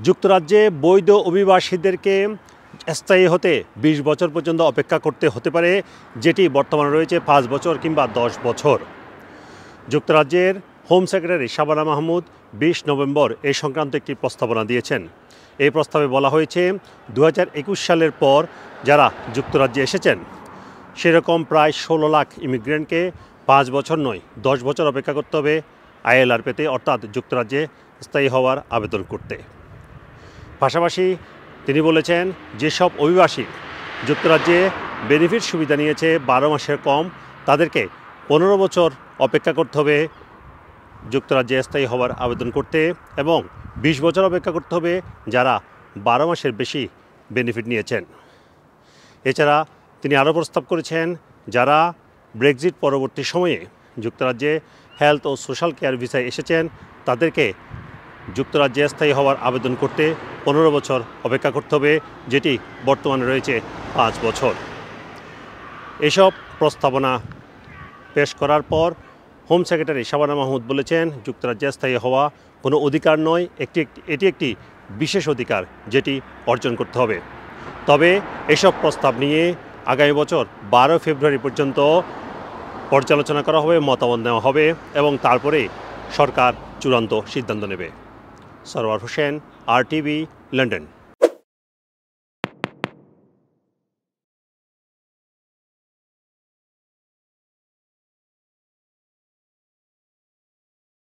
যুক্তরাজ্যে বৈধ অভিবাসীদেরকে স্থায়ী হতে ২০ বছর পর্যন্ত অপেক্ষা করতে হতে পারে, যেটি বর্তমানে রয়েছে ৫ বছর কিংবা ১০ বছর। যুক্তরাজ্যের home secretary Shabana Mahmud ২০ November এই সংক্রান্ত একটি প্রস্তাবনা দিয়েছেন। এই প্রস্তাবে বলা হয়েছে ২০২১ সালের পর যারা যুক্তরাজ্যে এসেছেন সেরকম প্রায় ১৬ লাখ ইমিগ্রেন্টকে ৫ বছর নয় ১০ বছর অপেক্ষা করতে হবে আইএলআর পেতে, অর্থাৎ যুক্তরাজ্যে স্থায়ী হওয়ার আবেদন করতে। পাশাপাশি তিনি বলেছেন, যেসব অভিবাসী যুক্তরাজ্যে বেনিফিট সুবিধা নিয়েছে ১২ মাসের কম, তাদেরকে ১৫ বছর অপেক্ষা করতে হবে যুক্তরাজ্যে স্থায়ী হওয়ার আবেদন করতে, এবং ২০ বছর অপেক্ষা করতে হবে যারা ১২ মাসের বেশি বেনিফিট নিয়েছেন। এছাড়া তিনি আরও প্রস্তাব করেছেন, যারা ব্রেক্সিট পরবর্তী সময়ে যুক্তরাজ্যে হেলথ ও সোশ্যাল কেয়ার ভিসায় এসেছেন তাদেরকে যুক্তরাজ্যে স্থায়ী হওয়ার আবেদন করতে ১৫ বছর অপেক্ষা করতে হবে, যেটি বর্তমানে রয়েছে ৫ বছর। এসব প্রস্তাবনা পেশ করার পর হোম সেক্রেটারি শাবানা মাহমুদ বলেছেন, যুক্তরাজ্যে স্থায়ী হওয়া কোনো অধিকার নয়, এটি একটি বিশেষ অধিকার যেটি অর্জন করতে হবে। তবে এসব প্রস্তাব নিয়ে আগামী বছর ১২ ফেব্রুয়ারি পর্যন্ত পর্যালোচনা করা হবে, মতামত নেওয়া হবে এবং তারপরে সরকার চূড়ান্ত সিদ্ধান্ত নেবে। Sarwar Hossain, RTV, London.